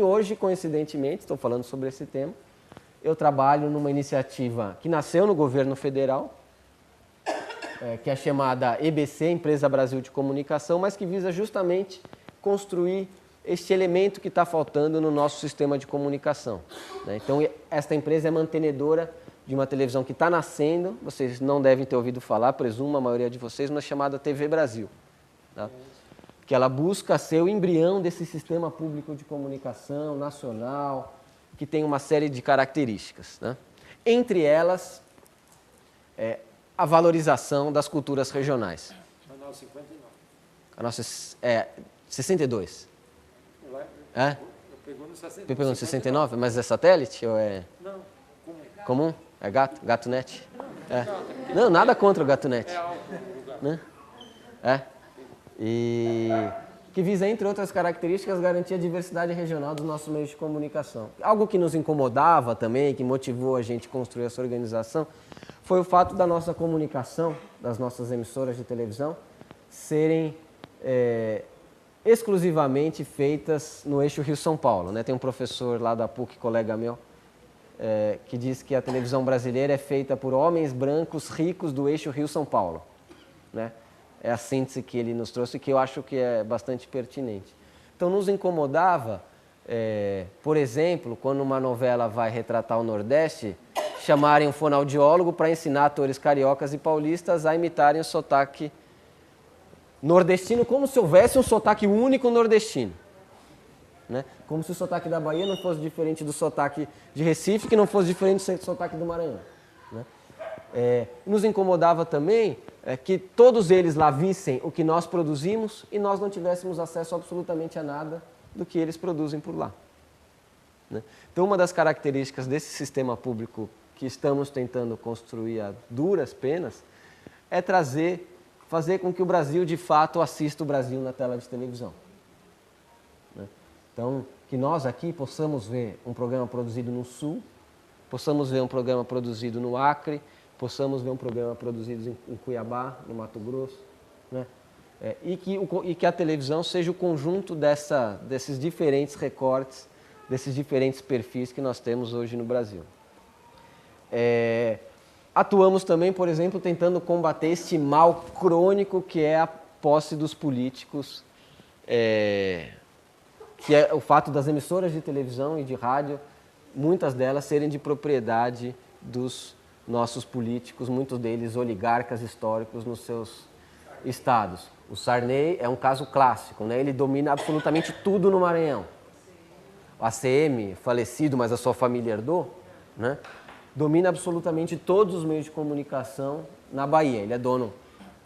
hoje, coincidentemente, estou falando sobre esse tema, eu trabalho numa iniciativa que nasceu no governo federal, que é chamada EBC, Empresa Brasil de Comunicação, mas que visa justamente construir este elemento que está faltando no nosso sistema de comunicação, né? Então, esta empresa é mantenedora de uma televisão que está nascendo, vocês não devem ter ouvido falar, presumo a maioria de vocês, mas chamada TV Brasil, tá? Que ela busca ser o embrião desse sistema público de comunicação nacional, que tem uma série de características, né? Entre elas, a valorização das culturas regionais. Canal 59. A nossa é 62. É? Eu pegou no 69. Você pegou no 69? Mas é satélite ou é Não, comum? É gato? GatoNet? É. Não, nada contra o GatoNet. é alto no lugar. Né? É. E que visa, entre outras características, garantir a diversidade regional dos nossos meios de comunicação. Algo que nos incomodava também, que motivou a gente a construir essa organização, foi o fato da nossa comunicação, das nossas emissoras de televisão, serem exclusivamente feitas no eixo Rio-São Paulo, né? Tem um professor lá da PUC, colega meu, que diz que a televisão brasileira é feita por homens brancos ricos do eixo Rio-São Paulo, né? É a síntese que ele nos trouxe, que eu acho que é bastante pertinente. Então, nos incomodava, por exemplo, quando uma novela vai retratar o Nordeste, chamarem um fonoaudiólogo para ensinar atores cariocas e paulistas a imitarem o sotaque nordestino, como se houvesse um sotaque único nordestino, né? Como se o sotaque da Bahia não fosse diferente do sotaque de Recife, que não fosse diferente do sotaque do Maranhão, né? Nos incomodava também que todos eles lá vissem o que nós produzimos e nós não tivéssemos acesso absolutamente a nada do que eles produzem por lá, né? Então, uma das características desse sistema público que estamos tentando construir a duras penas é fazer com que o Brasil, de fato, assista o Brasil na tela de televisão, né? Então, que nós aqui possamos ver um programa produzido no Sul, possamos ver um programa produzido no Acre, possamos ver um programa produzido em Cuiabá, no Mato Grosso, né? E que a televisão seja o conjunto desses diferentes recortes, desses diferentes perfis que nós temos hoje no Brasil. Atuamos também, por exemplo, tentando combater este mal crônico que é a posse dos políticos, que é o fato das emissoras de televisão e de rádio, muitas delas serem de propriedade dos nossos políticos, muitos deles oligarcas históricos nos seus estados. O Sarney é um caso clássico, né? Ele domina absolutamente tudo no Maranhão. O ACM, falecido, mas a sua família herdou, né? Domina absolutamente todos os meios de comunicação na Bahia. Ele é dono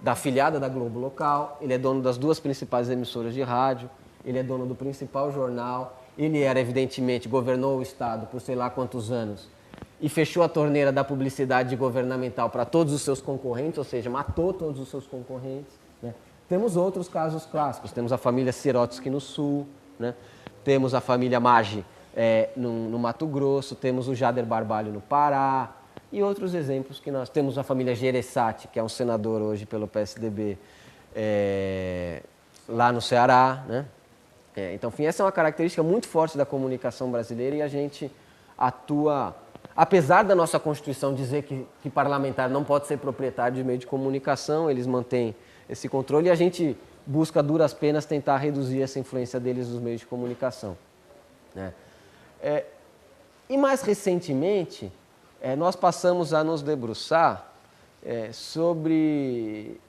da afiliada da Globo local, ele é dono das duas principais emissoras de rádio, ele é dono do principal jornal, ele evidentemente, governou o estado por sei lá quantos anos e fechou a torneira da publicidade governamental para todos os seus concorrentes, ou seja, matou todos os seus concorrentes, né? Temos outros casos clássicos, temos a família Sirotsky no Sul, né? Temos a família Maggi no Mato Grosso, temos o Jader Barbalho no Pará e outros exemplos que nós temos. A família Gereissati, que é um senador hoje pelo PSDB, lá no Ceará, né? Então, enfim, essa é uma característica muito forte da comunicação brasileira e a gente atua, apesar da nossa Constituição dizer que parlamentar não pode ser proprietário de meio de comunicação, eles mantêm esse controle e a gente busca, a duras penas, tentar reduzir essa influência deles nos meios de comunicação, né? E mais recentemente, nós passamos a nos debruçar sobre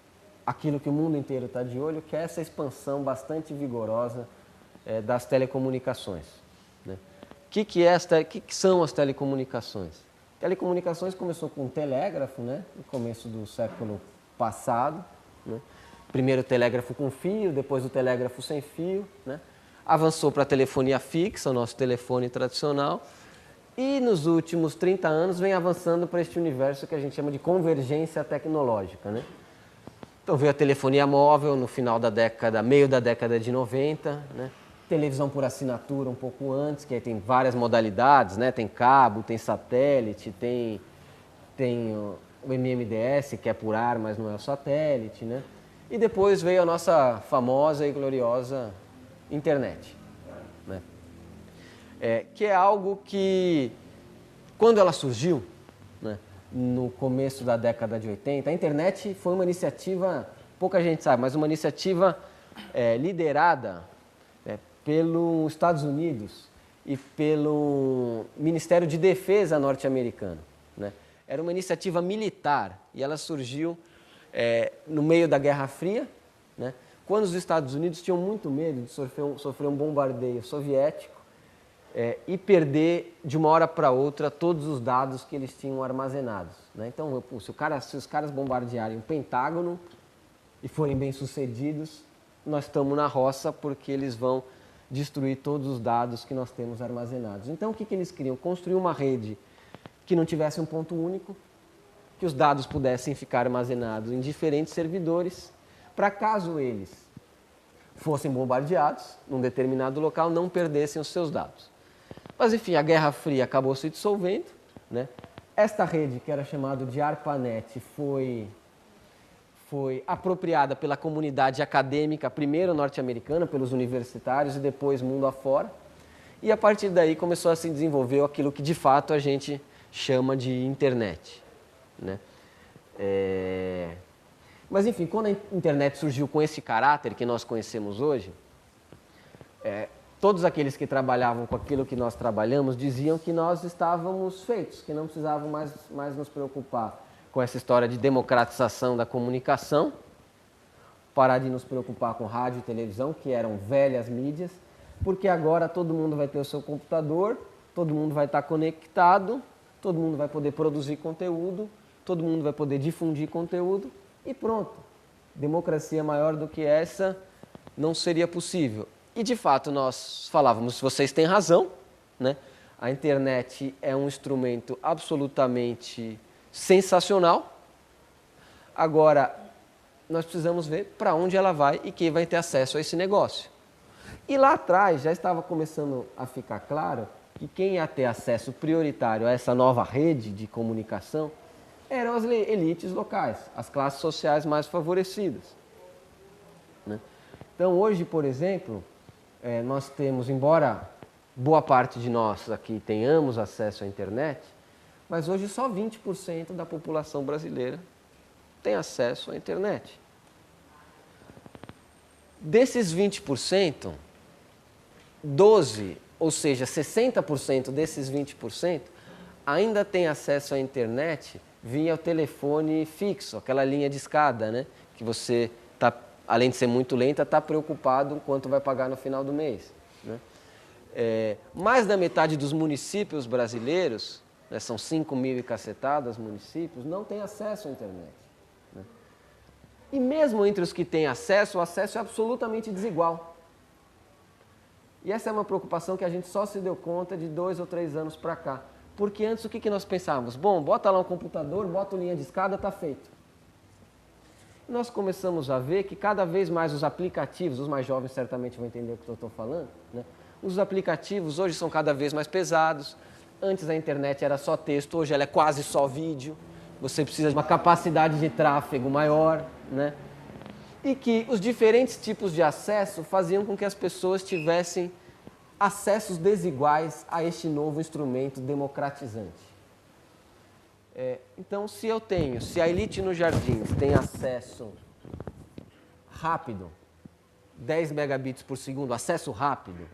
aquilo que o mundo inteiro está de olho, que é essa expansão bastante vigorosa das telecomunicações, né? O que são as telecomunicações? Telecomunicações começou com o telégrafo, né? No começo do século passado, né? Primeiro o telégrafo com fio, depois o telégrafo sem fio, né? Avançou para a telefonia fixa, o nosso telefone tradicional, e nos últimos 30 anos vem avançando para este universo que a gente chama de convergência tecnológica, né? Então veio a telefonia móvel no final da década, meio da década de 90, né? Televisão por assinatura um pouco antes, que aí tem várias modalidades, né? Tem cabo, tem satélite, tem o MMDS, que é por ar, mas não é o satélite, né? E depois veio a nossa famosa e gloriosa internet, né? que é algo que, quando ela surgiu, né, no começo da década de 80, a internet foi uma iniciativa, pouca gente sabe, mas uma iniciativa liderada pelos Estados Unidos e pelo Ministério de Defesa norte-americano, né? Era uma iniciativa militar e ela surgiu no meio da Guerra Fria, né? Quando os Estados Unidos tinham muito medo de sofrer um bombardeio soviético e perder de uma hora para outra todos os dados que eles tinham armazenados, né? Então, se os caras bombardearem o Pentágono e forem bem-sucedidos, nós estamos na roça porque eles vão destruir todos os dados que nós temos armazenados. Então, o que eles queriam? Construir uma rede que não tivesse um ponto único, que os dados pudessem ficar armazenados em diferentes servidores, para caso eles fossem bombardeados num determinado local, não perdessem os seus dados. Mas, enfim, a Guerra Fria acabou se dissolvendo, né? Esta rede, que era chamada de ARPANET, foi apropriada pela comunidade acadêmica, primeiro norte-americana, pelos universitários e depois mundo afora. E a partir daí começou a se desenvolver aquilo que de fato a gente chama de internet, né? Mas enfim, quando a internet surgiu com esse caráter que nós conhecemos hoje, todos aqueles que trabalhavam com aquilo que nós trabalhamos diziam que nós estávamos feitos, que não precisavam mais nos preocupar com essa história de democratização da comunicação, parar de nos preocupar com rádio e televisão, que eram velhas mídias, porque agora todo mundo vai ter o seu computador, todo mundo vai estar conectado, todo mundo vai poder produzir conteúdo, todo mundo vai poder difundir conteúdo e pronto. Democracia maior do que essa não seria possível. E de fato nós falávamos, vocês têm razão, né? A internet é um instrumento absolutamente sensacional. Agora, nós precisamos ver para onde ela vai e quem vai ter acesso a esse negócio. E lá atrás já estava começando a ficar claro que quem ia ter acesso prioritário a essa nova rede de comunicação eram as elites locais, as classes sociais mais favorecidas, né? Então, hoje, por exemplo, nós temos, embora boa parte de nós aqui tenhamos acesso à internet, mas hoje só 20% da população brasileira tem acesso à internet. Desses 20%, 12%, ou seja, 60% desses 20% ainda tem acesso à internet via o telefone fixo, aquela linha de escada, né? Que você, além de ser muito lenta, está preocupado quanto vai pagar no final do mês, né? Mais da metade dos municípios brasileiros, né, são 5.000 e cacetadas municípios, não tem acesso à internet, né? E mesmo entre os que têm acesso, o acesso é absolutamente desigual. E essa é uma preocupação que a gente só se deu conta de 2 ou 3 anos para cá. Porque antes o que nós pensávamos? Bom, bota lá um computador, bota linha de escada, está feito. E nós começamos a ver que cada vez mais os aplicativos, os mais jovens certamente vão entender o que eu estou falando, né? Os aplicativos hoje são cada vez mais pesados. Antes a internet era só texto, hoje ela é quase só vídeo. Você precisa de uma capacidade de tráfego maior, né? E que os diferentes tipos de acesso faziam com que as pessoas tivessem acessos desiguais a este novo instrumento democratizante. Então, se a elite nos jardins tem acesso rápido, 10 megabits por segundo, acesso rápido,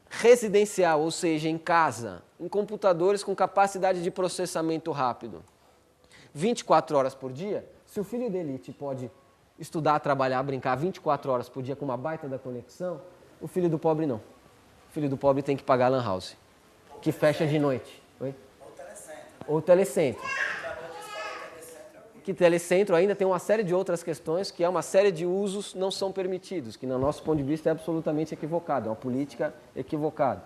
residencial, ou seja, em casa, em computadores com capacidade de processamento rápido, 24 horas por dia, se o filho da elite pode estudar, trabalhar, brincar 24 horas por dia com uma baita da conexão, o filho do pobre não. O filho do pobre tem que pagar a lan house, que fecha de noite. Oi? Ou telecentro. Que telecentro ainda tem uma série de outras questões, que é uma série de usos não são permitidos, que no nosso ponto de vista é absolutamente equivocado, é uma política equivocada.